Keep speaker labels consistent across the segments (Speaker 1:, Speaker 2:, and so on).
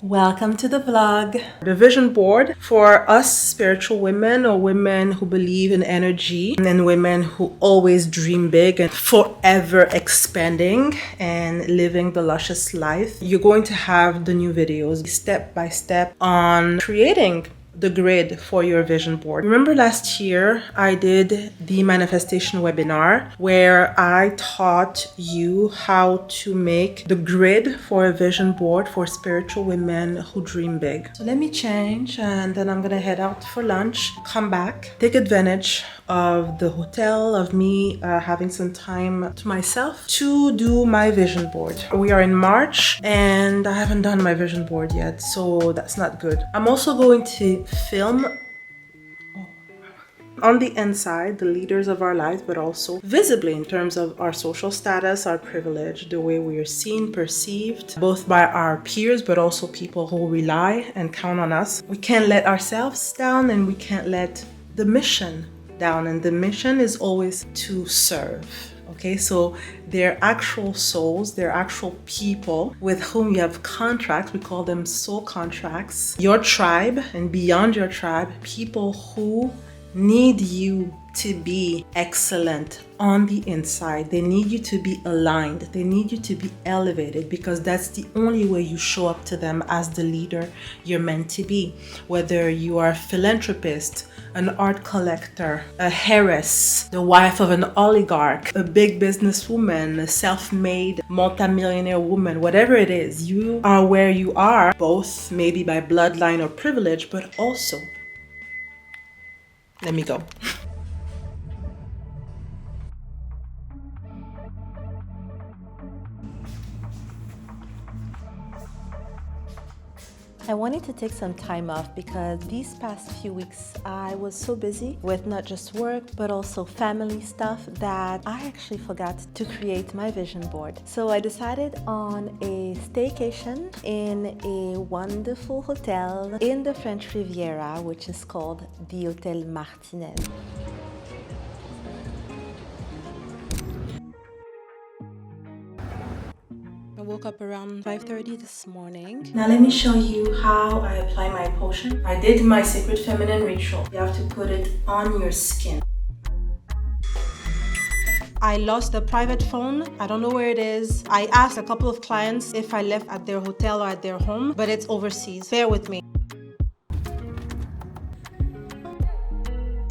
Speaker 1: Welcome to the vlog. The vision board for us spiritual women or women who believe in energy and women who always dream big and forever expanding and living the luscious life. You're going to have the new videos step by step on creating the grid for your vision board. Remember last year I did the manifestation webinar where I taught you how to make the grid for a vision board for spiritual women who dream big. So let me change and then I'm gonna head out for lunch, come back, take advantage of the hotel, of me having some time to myself to do my vision board. We are in March and I haven't done my vision board yet, so that's not good. I'm also going to film on the inside the leaders of our lives, but also visibly in terms of our social status, our privilege, the way we are seen, perceived, both by our peers, but also people who rely and count on us. We can't let ourselves down and we can't let the mission down, and the mission is always to serve. Okay, so they're actual souls, they're actual people with whom you have contracts. We call them soul contracts. Your tribe and beyond your tribe, people who need you to be excellent on the inside. They need you to be aligned. They need you to be elevated, because that's the only way you show up to them as the leader you're meant to be. Whether you are a philanthropist, an art collector, a heiress, the wife of an oligarch, a big businesswoman, a self-made multimillionaire woman, whatever it is, you are where you are, both maybe by bloodline or privilege, but also, let me go.
Speaker 2: I wanted to take some time off because these past few weeks I was so busy with not just work but also family stuff that I actually forgot to create my vision board. So I decided on a staycation in a wonderful hotel in the French Riviera, which is called the Hôtel Martinez. I woke up around 5:30 this morning.
Speaker 1: Now let me show you how I apply my potion. I did my sacred feminine ritual. You have to put it on your skin. I lost the private phone. I don't know where it is. I asked a couple of clients if I left at their hotel or at their home, but it's overseas. Bear with me.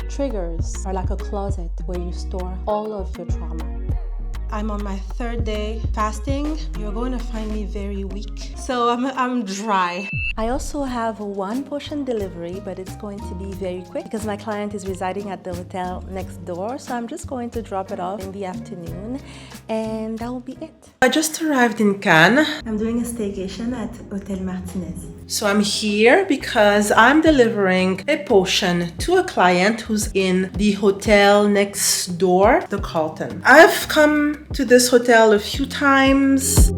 Speaker 2: Triggers are like a closet where you store all of your trauma.
Speaker 1: I'm on my third day fasting. You're going to find me very weak. So I'm dry.
Speaker 2: I also have one potion delivery, but it's going to be very quick because my client is residing at the hotel next door. So I'm just going to drop it off in the afternoon and that will be it. I just arrived in Cannes. I'm doing a staycation at Hôtel Martinez.
Speaker 1: So I'm here because I'm delivering a potion to a client who's in the hotel next door, the Carlton. I've come to this hotel a few times.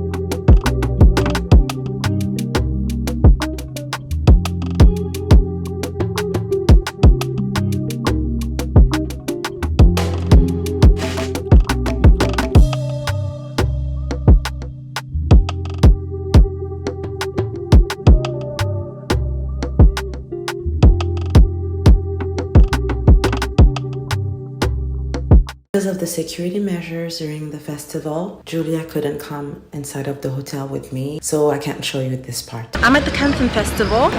Speaker 1: Because of the security measures during the festival, Julia couldn't come inside of the hotel with me, so I can't show you this part. I'm at the Canton Festival.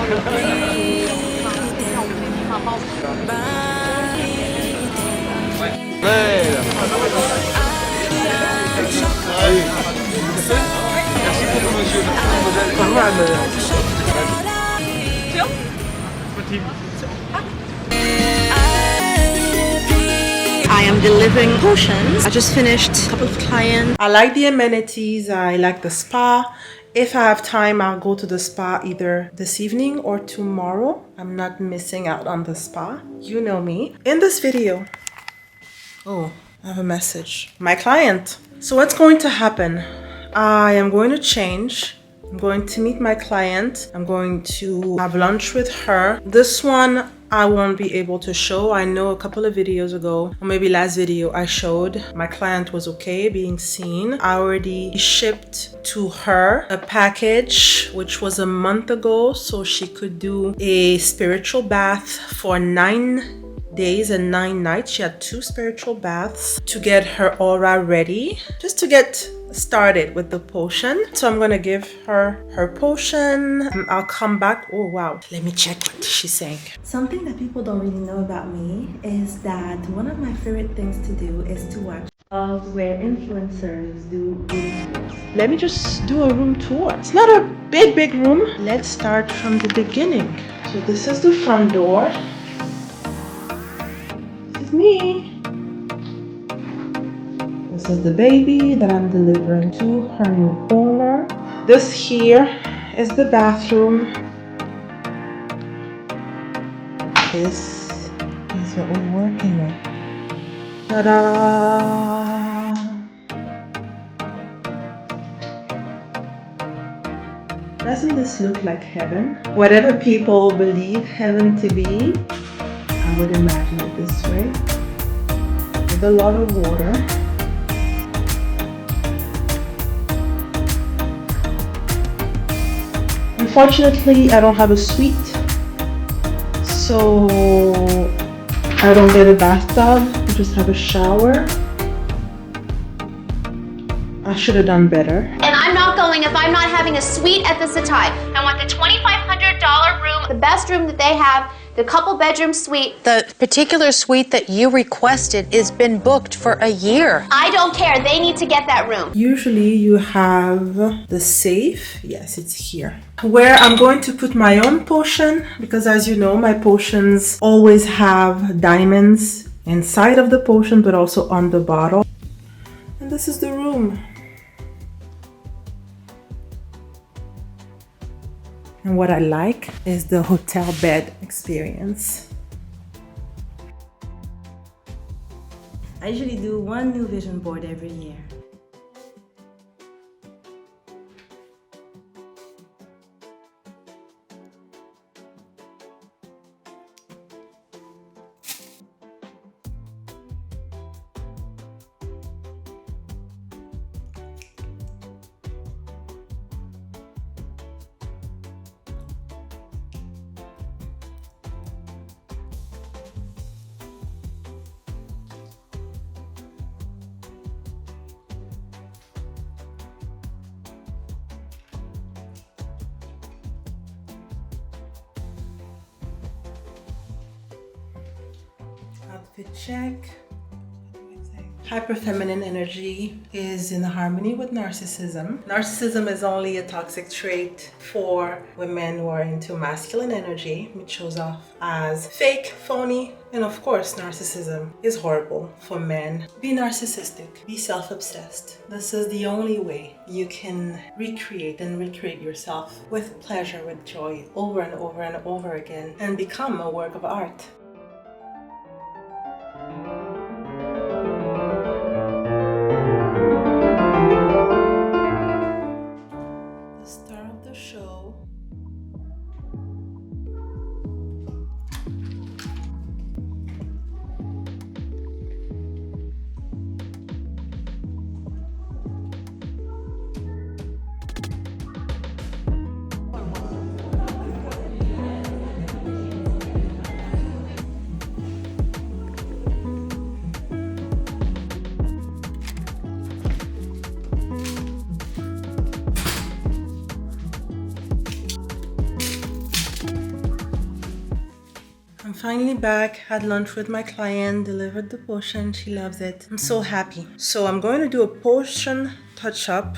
Speaker 1: I am delivering potions. I just finished a couple of clients. I like the amenities. I like the spa. If I have time, I'll go to the spa either this evening or tomorrow. I'm not missing out on the spa. You know me. In this video, oh, I have a message. My client. So what's going to happen? I am going to change. I'm going to meet my client. I'm going to have lunch with her. This one I won't be able to show. I know a couple of videos ago, or maybe last video, I showed my client was okay being seen. I already shipped to her a package which was a month ago, so she could do a spiritual bath for 9 days and 9 nights. She had 2 spiritual baths to get her aura ready, just to get started with the potion. So I'm gonna give her her potion. I'll come back. Oh wow, let me check what she's saying.
Speaker 2: Something that people don't really know about me is that one of my favorite things to do is to watch where influencers do room tours.
Speaker 1: Let me just do a room tour. It's not a big room. Let's start from the beginning. So this is the front door. This is me. This is the baby that I'm delivering to her new owner. This here is the bathroom. This is what we're working with. Ta-da! Doesn't this look like heaven? Whatever people believe heaven to be, I would imagine it this way. With a lot of water. Unfortunately, I don't have a suite, so I don't get a bathtub. I just have a shower. I should have done better.
Speaker 3: And I'm not going if I'm not having a suite at the Satai. I want the $2,500 room, the best room that they have, the couple bedroom suite.
Speaker 4: The particular suite that you requested has been booked for a year.
Speaker 3: I don't care. They need to get that room.
Speaker 1: Usually you have the safe. Yes, it's here. Where I'm going to put my own potion, because as you know, my potions always have diamonds inside of the potion, but also on the bottle. And this is the room. And what I like is the hotel bed experience.
Speaker 2: I usually do one new vision board every year.
Speaker 1: Outfit check. Hyper feminine energy is in harmony with narcissism. Narcissism is only a toxic trait for women who are into masculine energy, which shows off as fake, phony, and of course narcissism is horrible for men. Be narcissistic, be self-obsessed. This is the only way you can recreate yourself with pleasure, with joy, over and over and over again, and become a work of art. I'm finally back, had lunch with my client, delivered the potion, she loves it. I'm so happy. So I'm going to do a potion touch-up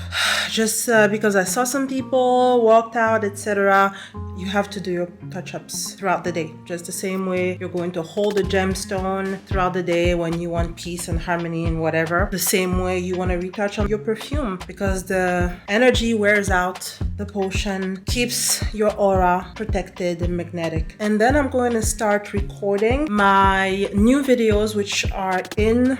Speaker 1: just because I saw some people walked out, etc. You have to do your touch-ups throughout the day, just the same way you're going to hold a gemstone throughout the day when you want peace and harmony and whatever. The same way you want to retouch on your perfume, because the energy wears out, the potion keeps your aura protected and magnetic. And then I'm going to start recording my new videos, which are in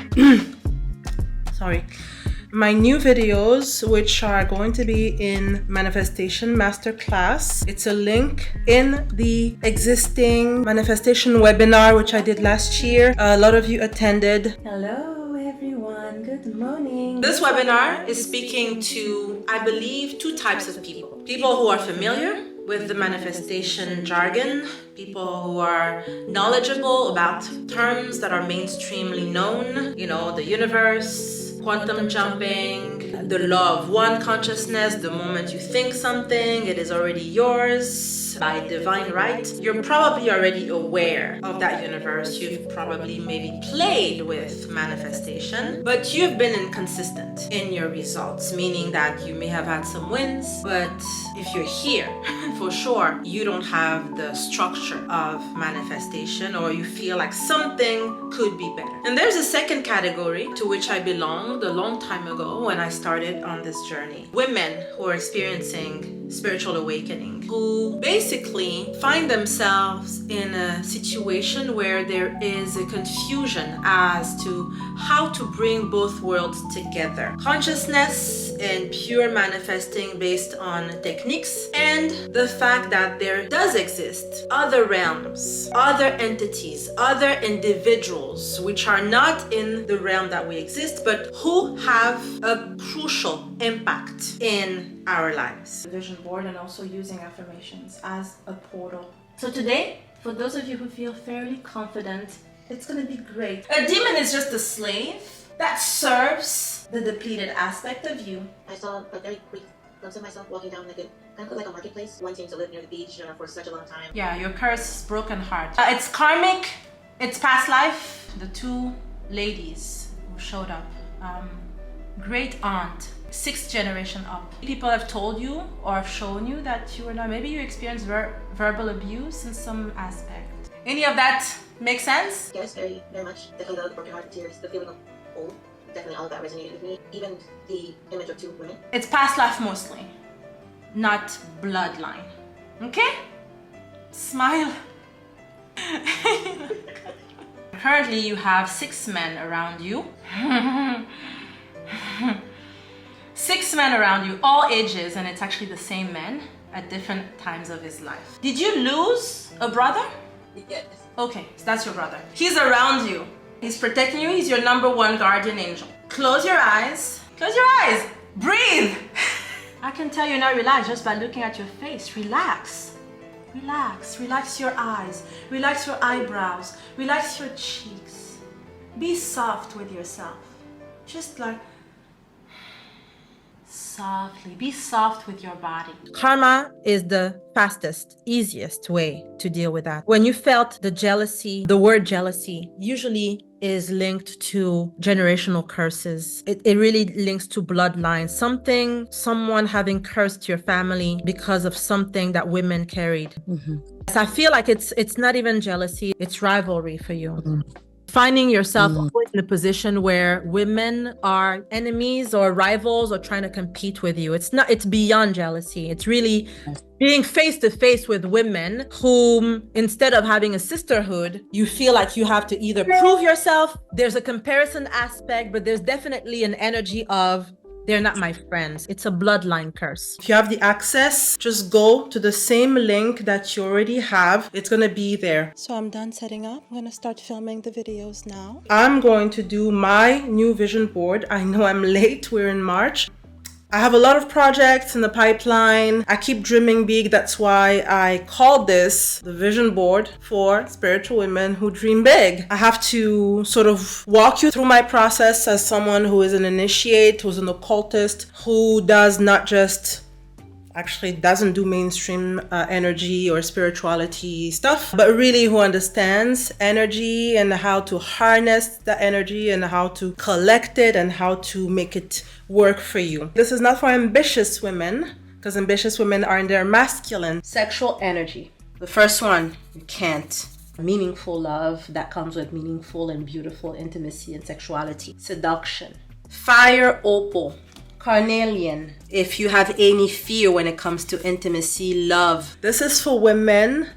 Speaker 1: my new videos, which are going to be in Manifestation Masterclass. It's a link in the existing Manifestation webinar, which I did last year. A lot of you attended.
Speaker 2: Hello everyone, good morning.
Speaker 1: This webinar is speaking to, I believe, two types of people. People who are familiar with the manifestation jargon, people who are knowledgeable about terms that are mainstreamly known, you know, the universe, quantum jumping, the law of one consciousness. The moment you think something, it is already yours by divine right. You're probably already aware of that universe. You've probably maybe played with manifestation, but you've been inconsistent in your results, meaning that you may have had some wins, but if you're here, for sure, you don't have the structure of manifestation, or you feel like something could be better. And there's a second category to which I belonged a long time ago when I started on this journey. Women who are experiencing spiritual awakening, who basically find themselves in a situation where there is a confusion as to how to bring both worlds together. Consciousness and pure manifesting based on techniques, and the fact that there does exist other realms, other entities, other individuals which are not in the realm that we exist, but who have a crucial impact in our lives.
Speaker 2: Vision board, and also using affirmations as a portal. So today, for those of you who feel fairly confident, it's going to be great. A demon is just a slave that serves the depleted aspect of you.
Speaker 5: I saw a very quick glimpse of myself walking down kind of like a marketplace, wanting to live near the beach for such a long time.
Speaker 1: Yeah, your curse, broken heart. It's karmic, it's past life. The two ladies who showed up, great aunt, 6th generation up. People have told you or have shown you that you are not, maybe you experienced verbal abuse in some aspect. Any of that make sense?
Speaker 5: Yes, very, very much. Definitely the broken heart, the tears, the feeling of old. Definitely all of that resonated with me. Even the image of two women.
Speaker 1: It's past life mostly, not bloodline. Okay? Smile. Currently you have 6 men around you. 6 men around you, all ages, and it's actually the same men at different times of his life. Did you lose a brother?
Speaker 5: Yes.
Speaker 1: Okay, so that's your brother. He's around you. He's protecting you. He's your #1 guardian angel. Close your eyes. Close your eyes. Breathe. I can tell you're not relaxed just by looking at your face. Relax. Relax. Relax your eyes. Relax your eyebrows. Relax your cheeks. Be soft with yourself. Just like softly. Be soft with your body. Karma is the fastest, easiest way to deal with that. When you felt the jealousy, the word jealousy usually is linked to generational curses. It really links to bloodline. Someone having cursed your family because of something that women carried. So I feel like it's not even jealousy, it's rivalry for you. Finding yourself always in a position where women are enemies or rivals or trying to compete with you. It's beyond jealousy. It's really being face to face with women whom, instead of having a sisterhood, you feel like you have to either prove yourself. There's a comparison aspect, but there's definitely an energy of, they're not my friends. It's a bloodline curse. If you have the access, just go to the same link that you already have. It's going to be there.
Speaker 2: So I'm done setting up. I'm going to start filming the videos now.
Speaker 1: I'm going to do my new vision board. I know I'm late. We're in March. I have a lot of projects in the pipeline. I keep dreaming big. That's why I called this the vision board for spiritual women who dream big. I have to sort of walk you through my process as someone who is an initiate, who's an occultist, who does not just actually doesn't do mainstream energy or spirituality stuff, but really who understands energy and how to harness the energy and how to collect it and how to make it work for you. This is not for ambitious women, because ambitious women are in their masculine sexual energy. The first one, you can't. Meaningful love that comes with meaningful and beautiful intimacy and sexuality. Seduction. Fire opal. Carnelian, if you have any fear when it comes to intimacy, love. This is for women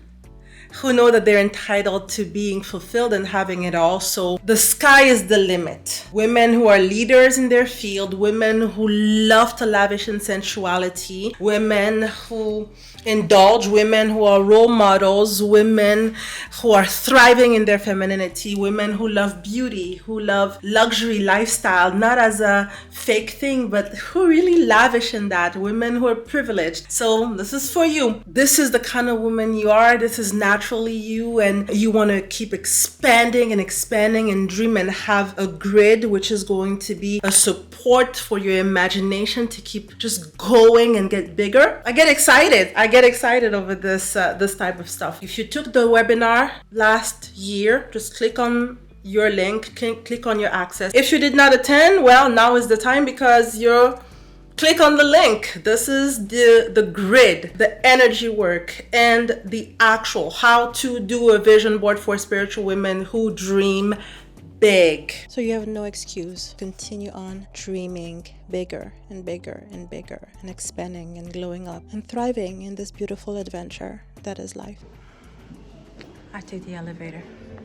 Speaker 1: who know that they're entitled to being fulfilled and having it all. So the sky is the limit. Women who are leaders in their field, women who love to lavish in sensuality, women who indulge, women who are role models, women who are thriving in their femininity, women who love beauty, who love luxury lifestyle, not as a fake thing, but who really lavish in that, women who are privileged. So this is for you. This is the kind of woman you are. This is naturally you, and you want to keep expanding and dream and have a grid, which is going to be a support for your imagination to keep just going and get bigger. I get excited over this type of stuff. If you took the webinar last year, just click on your link, click on your access. If you did not attend, well, now is the time, because you're click on the link. This is the grid, the energy work, and the actual how to do a vision board for spiritual women who dream big.
Speaker 2: So you have no excuse. Continue on dreaming bigger and bigger and bigger, and expanding and glowing up and thriving in this beautiful adventure that is life.
Speaker 4: I take the elevator.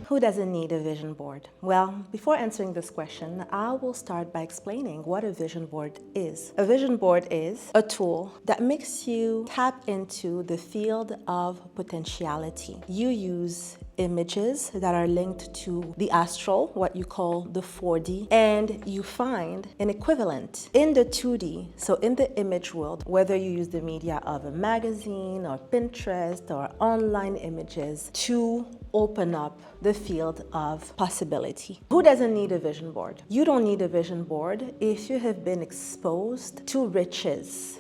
Speaker 2: Who doesn't need a vision board? Well, before answering this question, I will start by explaining what a vision board is. A vision board is a tool that makes you tap into the field of potentiality. You use images that are linked to the astral, what you call the 4D, and you find an equivalent in the 2D, so in the image world, whether you use the media of a magazine or Pinterest or online images, to open up the field of possibility. Who doesn't need a vision board? You don't need a vision board if you have been exposed to riches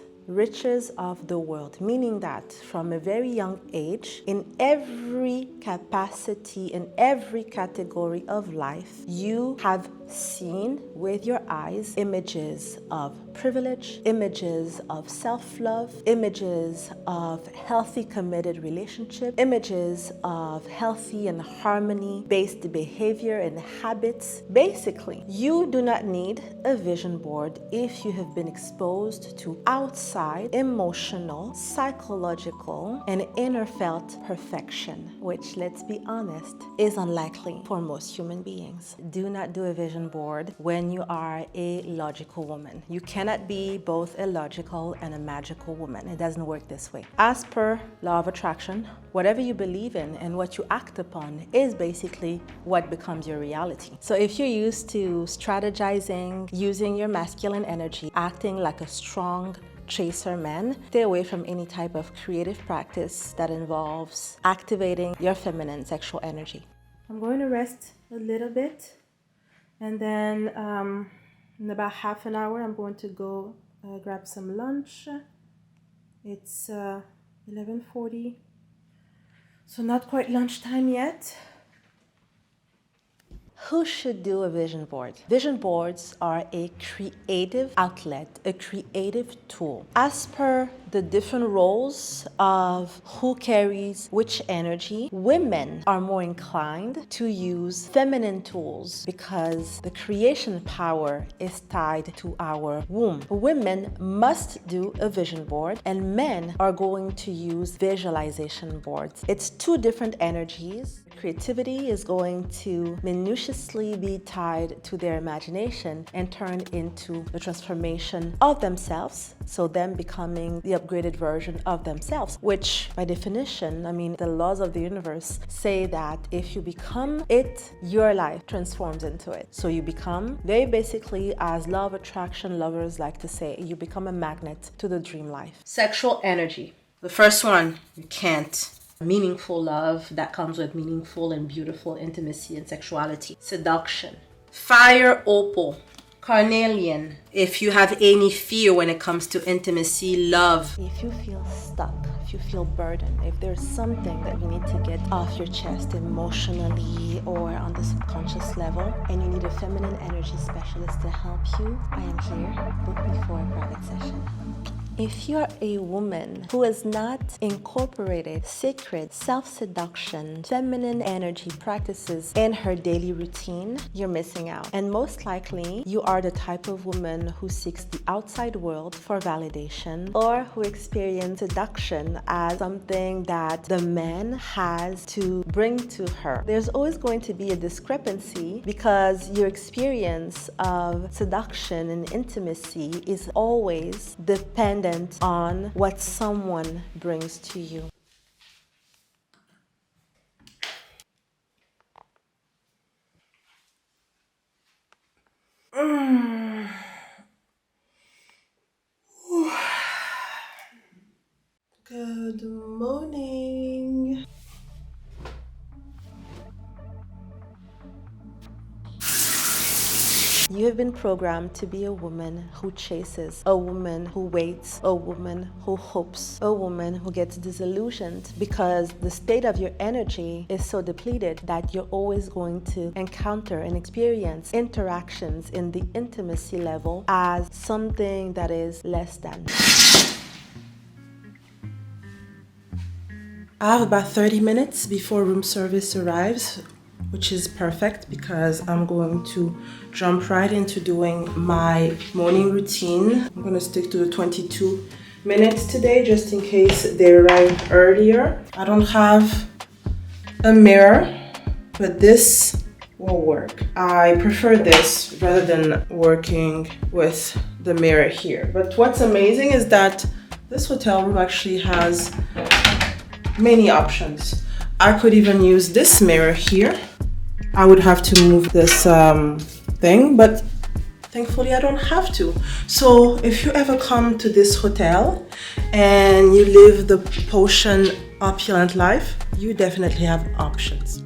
Speaker 2: of the world, meaning that from a very young age, in every capacity, in every category of life, you have seen with your eyes images of privilege, images of self-love, images of healthy committed relationship, images of healthy and harmony-based behavior and habits. Basically, you do not need a vision board if you have been exposed to outside emotional, psychological, and inner felt perfection, which, let's be honest, is unlikely for most human beings. Do not do a vision board when you are a logical woman. You cannot be both a logical and a magical woman. It doesn't work this way. As per law of attraction, whatever you believe in and what you act upon is basically what becomes your reality. So if you're used to strategizing, using your masculine energy, acting like a strong chaser man, stay away from any type of creative practice that involves activating your feminine sexual energy. I'm going to rest a little bit, and then in about half an hour I'm going to go grab some lunch. It's 11:40, so not quite lunchtime yet. Who should do a vision board? Vision boards are a creative outlet, a creative tool. As per the different roles of who carries which energy, women are more inclined to use feminine tools because the creation power is tied to our womb. Women must do a vision board, and men are going to use visualization boards. It's two different energies. Creativity is going to minutiously be tied to their imagination and turn into the transformation of themselves, so them becoming the upgraded version of themselves, which by definition, I mean, the laws of the universe say that if you become it, your life transforms into it. So you become, very basically, as law of attraction lovers like to say, you become a magnet to the dream life. Sexual energy. The first one, you can't. Meaningful love that comes with meaningful and beautiful intimacy and sexuality. Seduction. Fire opal. Carnelian. If you have any fear when it comes to intimacy, love. If you feel stuck, if you feel burdened, if there's something that you need to get off your chest emotionally or on the subconscious level, and you need a feminine energy specialist to help you, I am here. Book me for a private session. If you're a woman who has not incorporated sacred self-seduction, feminine energy practices in her daily routine, you're missing out. And most likely, you are the type of woman who seeks the outside world for validation or who experience seduction as something that the man has to bring to her. There's always going to be a discrepancy because your experience of seduction and intimacy is always dependent on what someone brings to you.
Speaker 1: Good morning.
Speaker 2: You have been programmed to be a woman who chases, a woman who waits, a woman who hopes, a woman who gets disillusioned because the state of your energy is so depleted that you're always going to encounter and experience interactions in the intimacy level as something that is less than.
Speaker 1: I have about 30 minutes before room service arrives, which is perfect because I'm going to jump right into doing my morning routine. I'm going to stick to the 22 minutes today just in case they arrive earlier. I don't have a mirror, but this will work. I prefer this rather than working with the mirror here. But what's amazing is that this hotel room actually has many options. I could even use this mirror here. I would have to move this thing, but thankfully I don't have to. So if you ever come to this hotel and you live the potion opulent life, you definitely have options.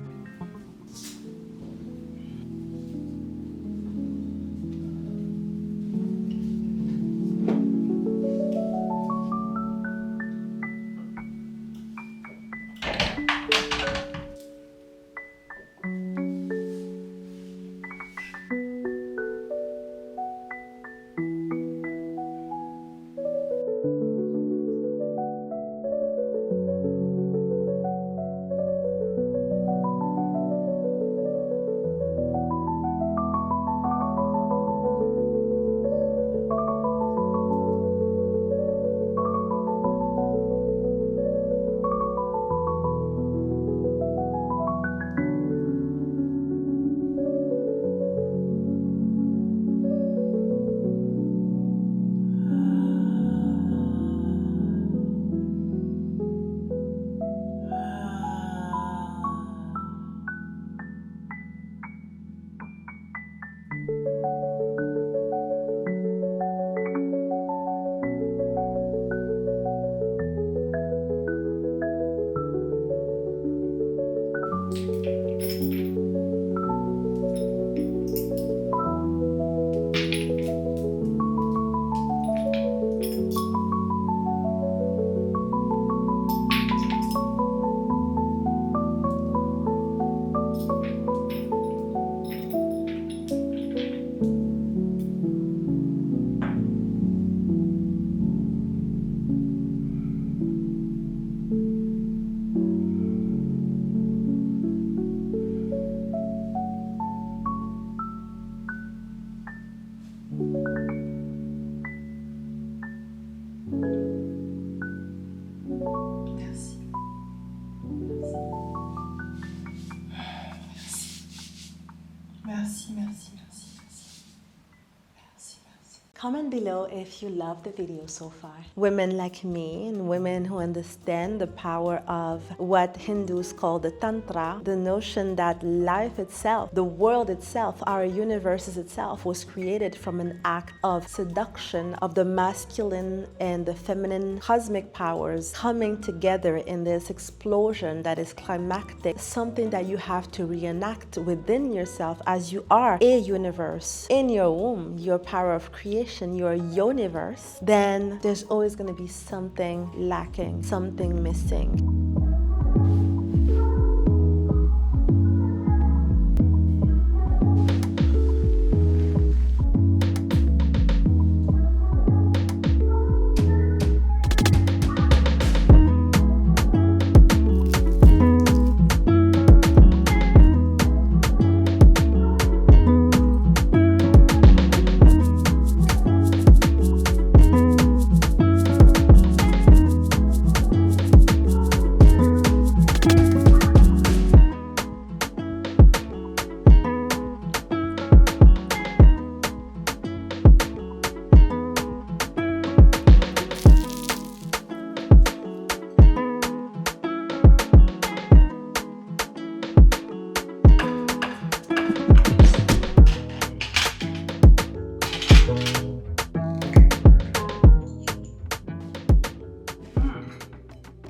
Speaker 2: Comment below if you love the video so far. Women like me and women who understand the power of what Hindus call the Tantra, the notion that life itself, the world itself, our universe itself was created from an act of seduction of the masculine and the feminine cosmic powers coming together in this explosion that is climactic, something that you have to reenact within yourself as you are a universe. In your womb, your power of creation, your universe, then there's always going to be something lacking, something missing.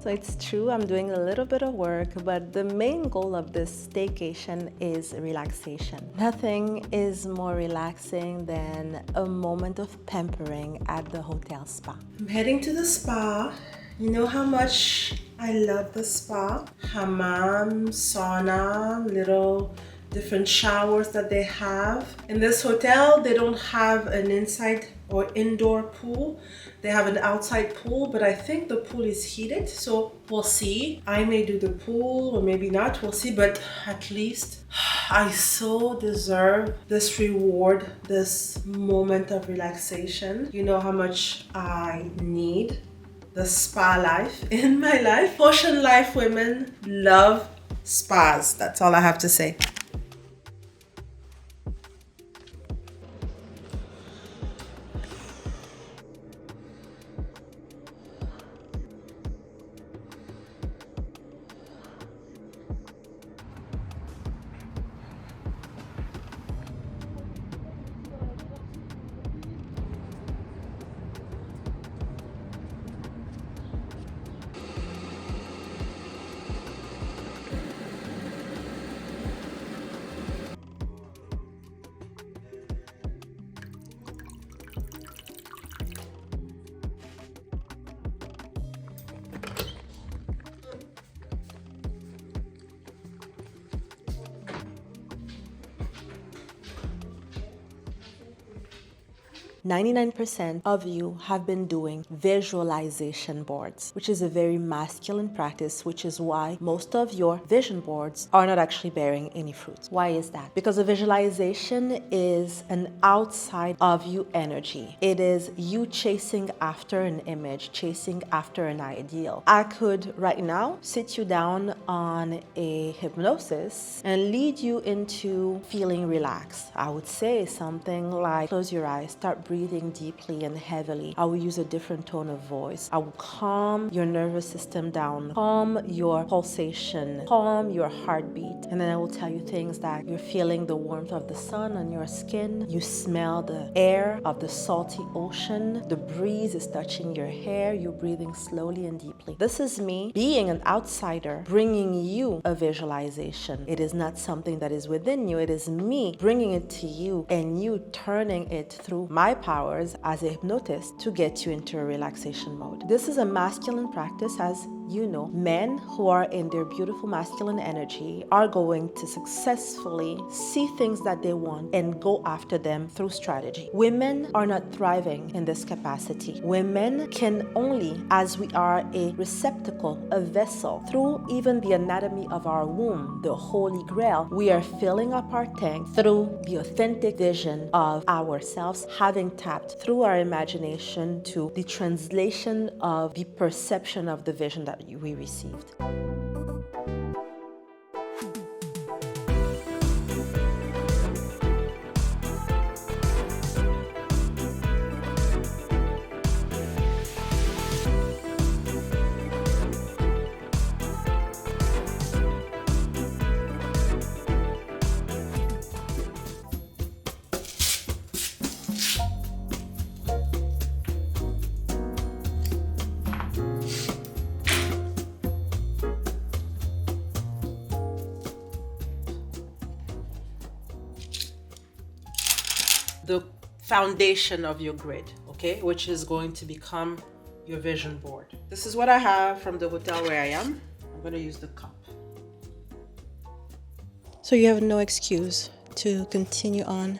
Speaker 2: So it's true, I'm doing a little bit of work, but the main goal of this staycation is relaxation. Nothing is more relaxing than a moment of pampering at the hotel spa.
Speaker 1: I'm heading to the spa. You know how much I love the spa? Hammam, sauna, little different showers that they have. In this hotel, they don't have an inside or indoor pool. They have an outside pool, but I think the pool is heated, so we'll see. I may do the pool or maybe not, we'll see, but at least I so deserve this reward, this moment of relaxation. You know how much I need the spa life in my life. Ocean life women love spas. That's all I have to say.
Speaker 2: "99% of you have been doing visualization boards, which is a very masculine practice, which is why most of your vision boards are not actually bearing any fruits. Why is that? Because a visualization is an outside of you energy. It is you chasing after an image, chasing after an ideal. I could right now sit you down on a hypnosis and lead you into feeling relaxed. I would say something like, close your eyes, start breathing deeply and heavily. I will use a different tone of voice. I will calm your nervous system down, calm your pulsation, calm your heartbeat. And then I will tell you things that you're feeling the warmth of the sun on your skin. You smell the air of the salty ocean. The breeze is touching your hair. You're breathing slowly and deeply. This is me being an outsider, bringing you a visualization. It is not something that is within you. It is me bringing it to you and you turning it through my powers as a hypnotist to get you into a relaxation mode. This is a masculine practice, as you know. Men who are in their beautiful masculine energy are going to successfully see things that they want and go after them through strategy. Women are not thriving in this capacity. Women can only, as we are a receptacle, a vessel, through even the anatomy of our womb, the holy grail, we are filling up our tank through the authentic vision of ourselves, having tapped through our imagination to the translation of the perception of the vision that we received.
Speaker 1: The foundation of your grid, okay, which is going to become your vision board. This is what I have from the hotel where I am. I'm going to use the cup.
Speaker 6: So you have no excuse to continue on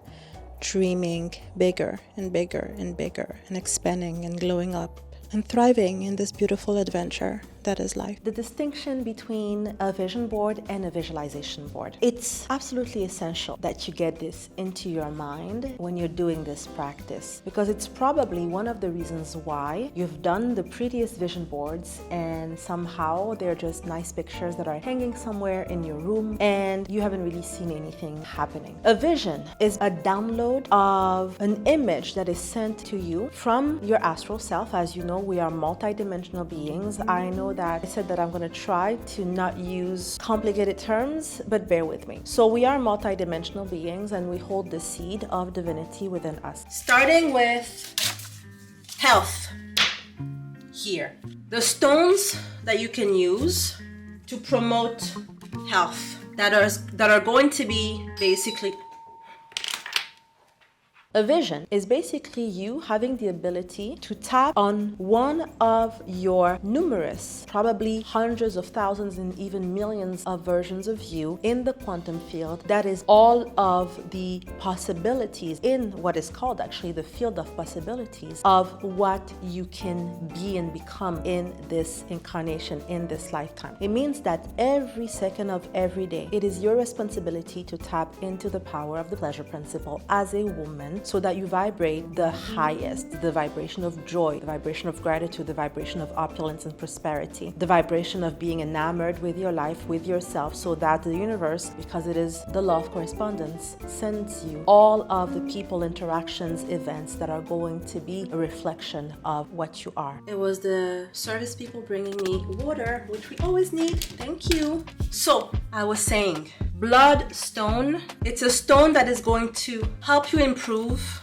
Speaker 6: dreaming bigger and bigger and bigger and expanding and glowing up and thriving in this beautiful adventure that is life.
Speaker 2: The distinction between a vision board and a visualization board. It's absolutely essential that you get this into your mind when you're doing this practice, because it's probably one of the reasons why you've done the prettiest vision boards and somehow they're just nice pictures that are hanging somewhere in your room and you haven't really seen anything happening. A vision is a download of an image that is sent to you from your astral self. As you know, we are multidimensional beings. I know that I said that I'm going to try to not use complicated terms, but bear with me. So we are multidimensional beings and we hold the seed of divinity within us.
Speaker 1: Starting with health. here. The stones that you can use to promote health that are going to be basically.
Speaker 2: A vision is basically you having the ability to tap on one of your numerous, probably hundreds of thousands and even millions of versions of you in the quantum field. That is all of the possibilities in what is called actually the field of possibilities of what you can be and become in this incarnation, in this lifetime. It means that every second of every day, it is your responsibility to tap into the power of the pleasure principle as a woman, so that you vibrate the highest, the vibration of joy, the vibration of gratitude, the vibration of opulence and prosperity, the vibration of being enamored with your life, with yourself, so that the universe, because it is the law of correspondence, sends you all of the people, interactions, events that are going to be a reflection of what you are.
Speaker 1: It was the service people bringing me water, which we always need. Thank you. So I was saying, bloodstone, it's a stone that is going to help you improve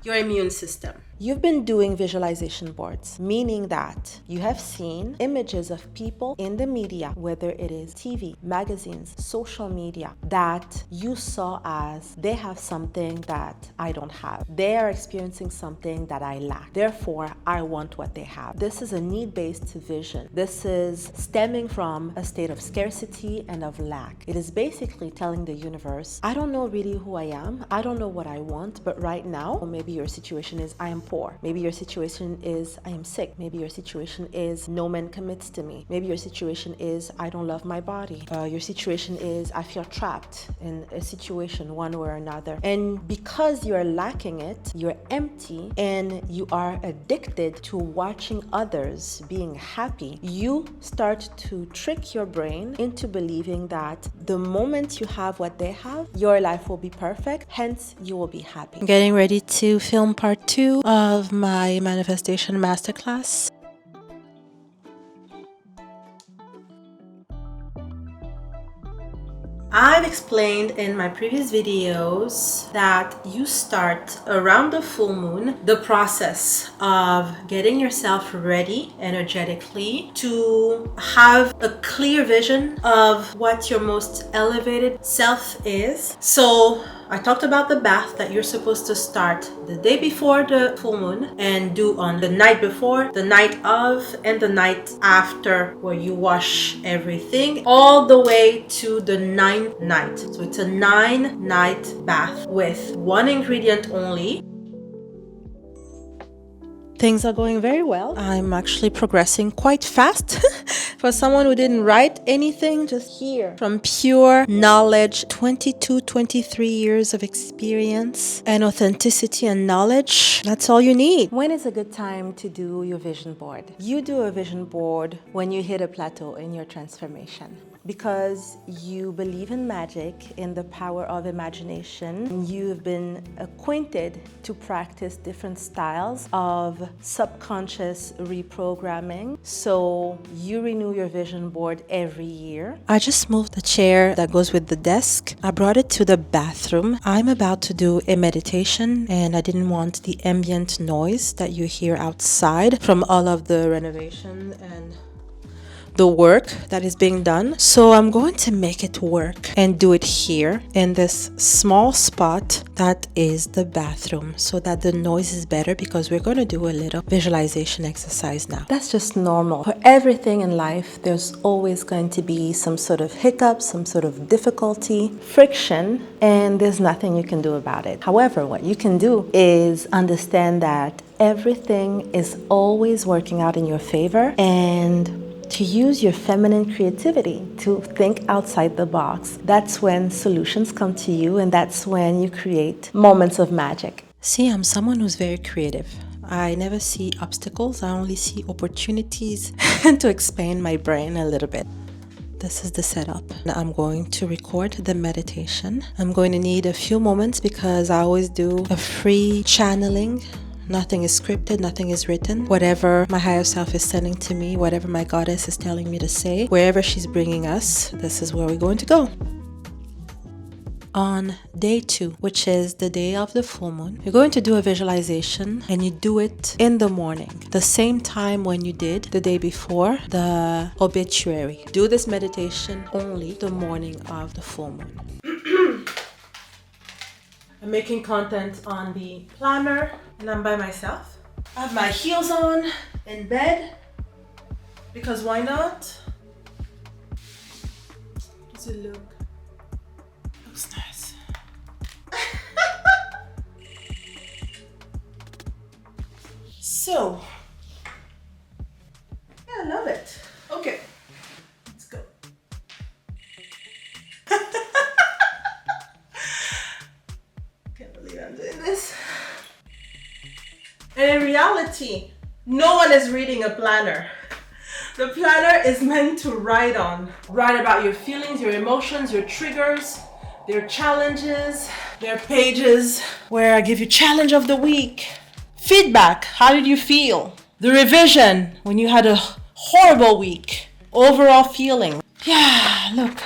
Speaker 1: your immune system.
Speaker 2: You've been doing visualization boards, meaning that you have seen images of people in the media, whether it is TV, magazines, social media, that you saw as they have something that I don't have. They are experiencing something that I lack. Therefore, I want what they have. This is a need-based vision. This is stemming from a state of scarcity and of lack. It is basically telling the universe, I don't know really who I am. I don't know what I want, but right now, or maybe your situation is I am poor. Maybe your situation is I am sick. Maybe your situation is no man commits to me. Maybe your situation is I don't love my body. Your situation is I feel trapped in a situation one way or another. And because you're lacking it, you're empty, and you are addicted to watching others being happy, you start to trick your brain into believing that the moment you have what they have, your life will be perfect, hence you will be happy.
Speaker 6: I'm getting ready to film part 2 of my manifestation masterclass.
Speaker 1: I've explained in my previous videos that you start around the full moon the process of getting yourself ready energetically to have a clear vision of what your most elevated self is. So I talked about the bath that you're supposed to start the day before the full moon and do on the night before, the night of, and the night after, where you wash everything all the way to the 9th night. So it's a 9-night bath with one ingredient only.
Speaker 6: Things are going very well. I'm actually progressing quite fast. For someone who didn't write anything, just here. From pure knowledge, 22, 23 years of experience and authenticity and knowledge. That's all you need.
Speaker 2: When is a good time to do your vision board? You do a vision board when you hit a plateau in your transformation. Because you believe in magic, in the power of imagination. You've been acquainted to practice different styles of subconscious reprogramming. So you renew your vision board every year.
Speaker 6: I just moved the chair that goes with the desk. I brought it to the bathroom. I'm about to do a meditation, and I didn't want the ambient noise that you hear outside from all of the renovation and the work that is being done. So I'm going to make it work and do it here in this small spot that is the bathroom, so that the noise is better, because we're going to do a little visualization exercise now.
Speaker 2: That's just normal. For everything in life, there's always going to be some sort of hiccup, some sort of difficulty, friction, and there's nothing you can do about it. However, what you can do is understand that everything is always working out in your favor, and to use your feminine creativity to think outside the box. That's when solutions come to you, and that's when you create moments of magic.
Speaker 6: See, I'm someone who's very creative. I never see obstacles, I only see opportunities to expand my brain a little bit. This is the setup. I'm going to record the meditation. I'm going to need a few moments because I always do a free channeling. Nothing is scripted, nothing is written. Whatever my higher self is sending to me, whatever my goddess is telling me to say, wherever she's bringing us, this is where we're going to go. on day 2, which is the day of the full moon, you're going to do a visualization, and you do it in the morning, the same time when you did the day before the obituary. Do this meditation only the morning of the full moon. I'm making content on the planner, and I'm by myself. I have my heels on in bed, because why not? Does it look? Looks nice. So, yeah, I love it. Okay, let's go. Can't believe I'm doing this. And in reality, no one is reading a planner. The planner is meant to write on. Write about your feelings, your emotions, your triggers, their challenges. There are pages where I give you challenge of the week. Feedback, how did you feel? The revision, when you had a horrible week. Overall feeling. Yeah, look.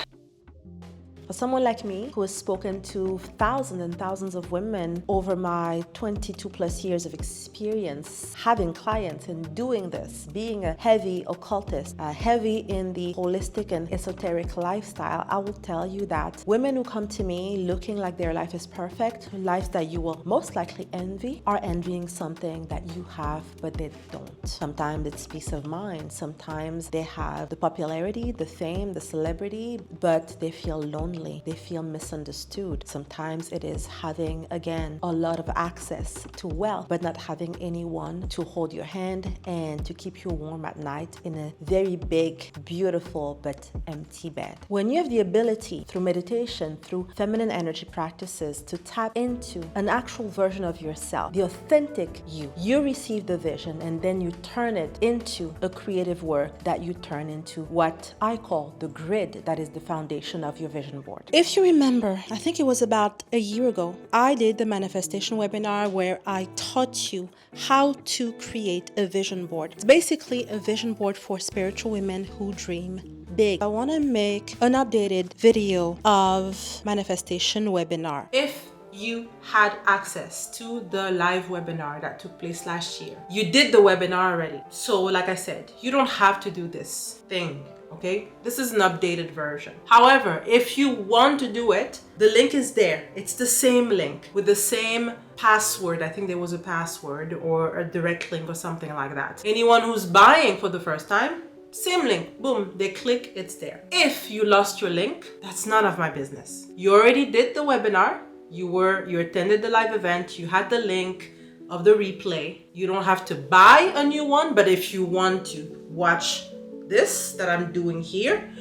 Speaker 2: For someone like me who has spoken to thousands and thousands of women over my 22 plus years of experience, having clients and doing this, being a heavy occultist, heavy in the holistic and esoteric lifestyle, I will tell you that women who come to me looking like their life is perfect, lives that you will most likely envy, are envying something that you have but they don't. Sometimes it's peace of mind, sometimes they have the popularity, the fame, the celebrity, but they feel lonely. They feel misunderstood. Sometimes it is having, again, a lot of access to wealth, but not having anyone to hold your hand and to keep you warm at night in a very big, beautiful, but empty bed. When you have the ability, through meditation, through feminine energy practices, to tap into an actual version of yourself, the authentic you receive the vision, and then you turn it into a creative work that you turn into what I call the grid that is the foundation of your vision board.
Speaker 6: If you remember, I think it was about a year ago, I did the manifestation webinar where I taught you how to create a vision board. It's basically a vision board for spiritual women who dream big. I want to make an updated video of manifestation webinar.
Speaker 1: If you had access to the live webinar that took place last year, you did the webinar already. So like I said, you don't have to do this thing. Okay, this is an updated version. However, if you want to do it, the link is there. It's the same link with the same password. I think there was a password or a direct link or something like that. Anyone who's buying for the first time, same link, boom, they click, it's there. If you lost your link, that's none of my business. You already did the webinar, you attended the live event, you had the link of the replay. You don't have to buy a new one, but if you want to watch this that I'm doing here,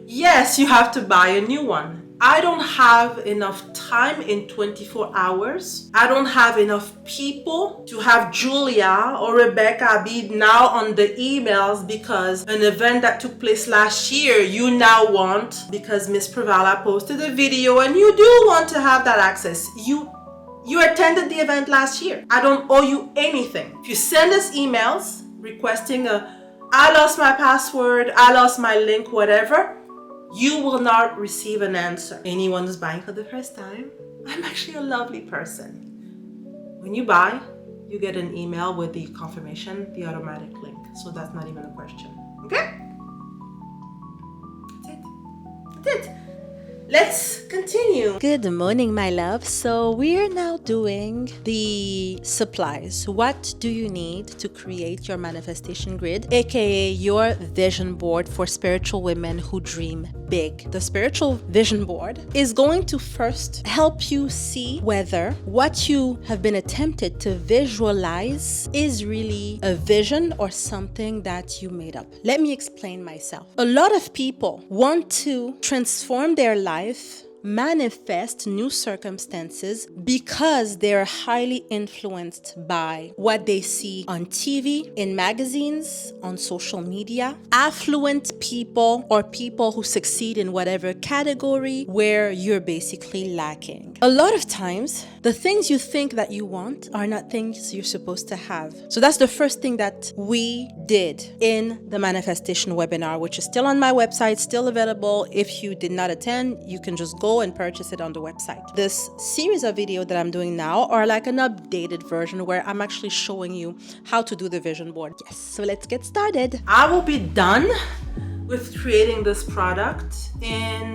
Speaker 1: yes, you have to buy a new one. I don't have enough time in 24 hours. I don't have enough people to have Julia or Rebecca be now on the emails because an event that took place last year, you now want, because Miss Pravala posted a video and you do want to have that access. You attended the event last year. I don't owe you anything. If you send us emails requesting I lost my password, I lost my link, whatever, you will not receive an answer. Anyone who's buying for the first time, I'm actually a lovely person. When you buy, you get an email with the confirmation, the automatic link. So that's not even a question. Okay? That's it. Let's continue.
Speaker 6: Good morning, my love. So we're now doing the supplies. What do you need to create your manifestation grid, aka your vision board for spiritual women who dream big? The spiritual vision board is going to first help you see whether what you have been attempted to visualize is really a vision or something that you made up. Let me explain myself. A lot of people want to transform their life, manifest new circumstances because they're highly influenced by what they see on TV, in magazines, on social media. Affluent people or people who succeed in whatever category where you're basically lacking. A lot of times, the things you think that you want are not things you're supposed to have. So that's the first thing that we did in the manifestation webinar, which is still on my website, still available. If you did not attend, you can just go go and purchase it on the website. This series of videos that I'm doing now are like an updated version where I'm actually showing you how to do the vision board. Yes, so let's get started.
Speaker 1: I will be done with creating this product in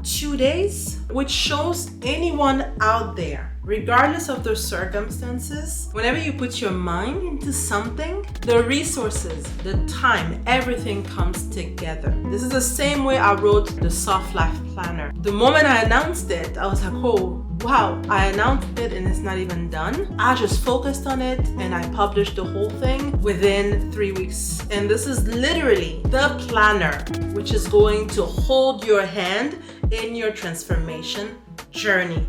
Speaker 1: 2 days, which shows anyone out there, regardless of their circumstances, whenever you put your mind into something, the resources, the time, everything comes together. This is the same way I wrote the Soft Life Planner. The moment I announced it, I was like, oh, wow, I announced it and it's not even done. I just focused on it and I published the whole thing within 3 weeks. And this is literally the planner, which is going to hold your hand in your transformation journey.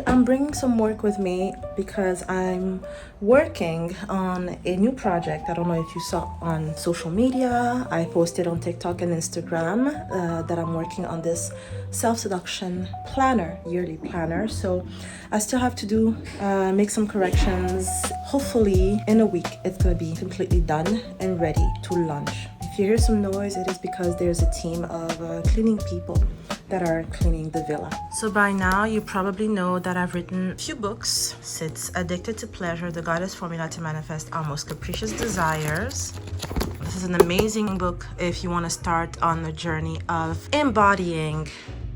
Speaker 1: I'm bringing some work with me because I'm working on a new project. I don't know if you saw on social media. I posted on TikTok and Instagram that I'm working on this self-seduction planner, yearly planner. So I still have to do, make some corrections. Hopefully in a week, it's gonna be completely done and ready to launch. If you hear some noise, it is because there's a team of cleaning people that are cleaning the villa. So by now, you probably know that I've written a few books. It's Addicted to Pleasure, The Goddess Formula to Manifest Our Most Capricious Desires. This is an amazing book if you want to start on the journey of embodying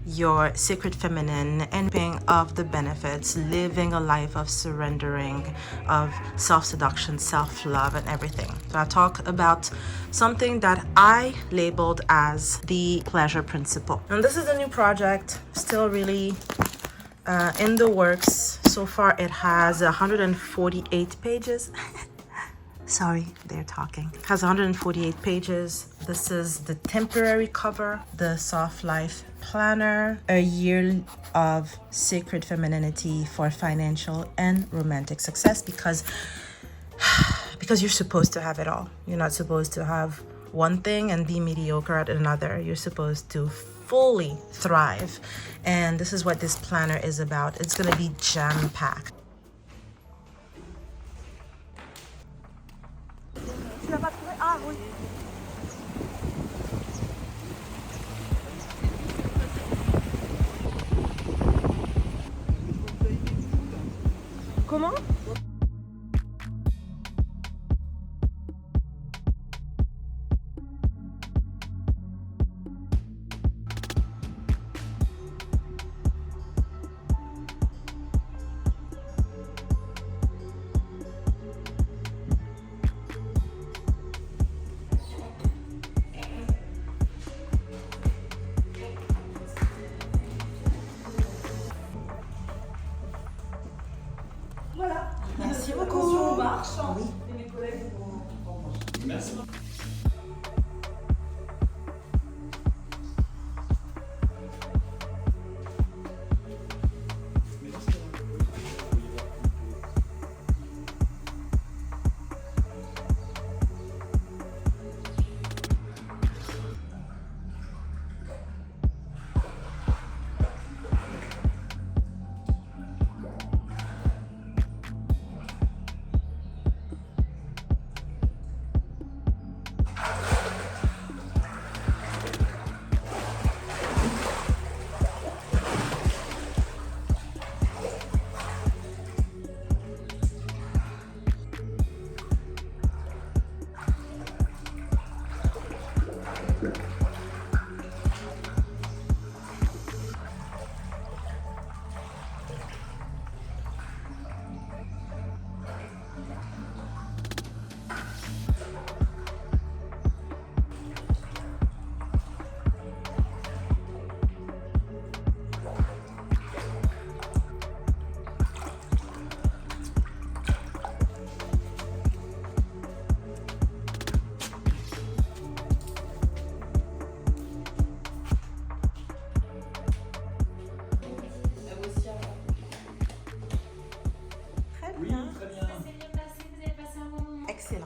Speaker 1: your sacred feminine and paying off the benefits, living a life of surrendering, of self-seduction, self-love, and everything. So I talk about something that I labeled as the pleasure principle. And this is a new project, still really in the works. So far it has 148 pages. Sorry, they're talking. It has 148 pages. This is the temporary cover, the Soft Life Planner, a year of sacred femininity for financial and romantic success, because you're supposed to have it all. You're not supposed to have one thing and be mediocre at another. You're supposed to fully thrive. And this is what this planner is about. It's gonna be jam-packed. Comment? Merci beaucoup. On marche. Oui. Et mes collègues vont marcher. Merci. Excellent.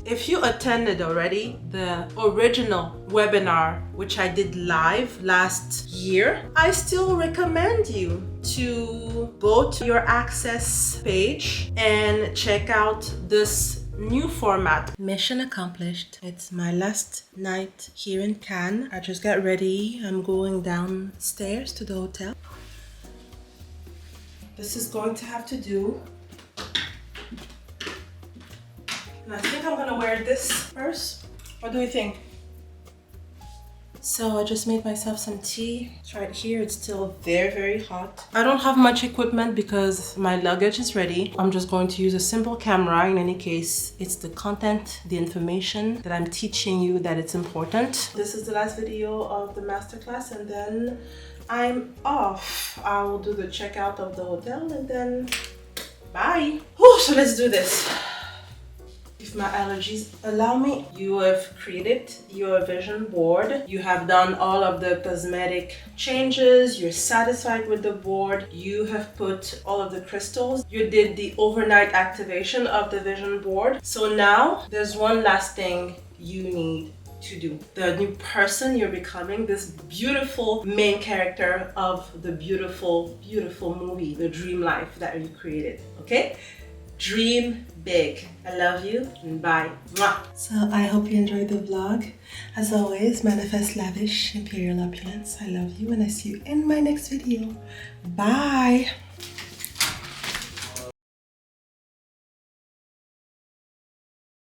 Speaker 1: If you attended already the original webinar, which I did live last year, I still recommend you to go to your access page and check out this new format. Mission accomplished. It's my last night here in Cannes. I just got ready. I'm going downstairs to the hotel. This is going to have to do. And I think I'm gonna wear this first. What do you think? So I just made myself some tea. It's right here. It's still very, very hot. I don't have much equipment because my luggage is ready. I'm just going to use a simple camera. In any case, it's the content, the information that I'm teaching you that it's important. This is the last video of the masterclass, and then I'm off. I will do the checkout of the hotel and then bye. Whew, so let's do this. If my allergies allow me. You have created your vision board. You have done all of the cosmetic changes. You're satisfied with the board. You have put all of the crystals. You did the overnight activation of the vision board. So now there's one last thing you need to do. The new person you're becoming, this beautiful main character of the beautiful, beautiful movie, the dream life that you created, okay? Dream big. I love you and bye. Mwah. So I hope you enjoyed the vlog. As always, manifest lavish imperial opulence. I love you and I see you in my next video. Bye.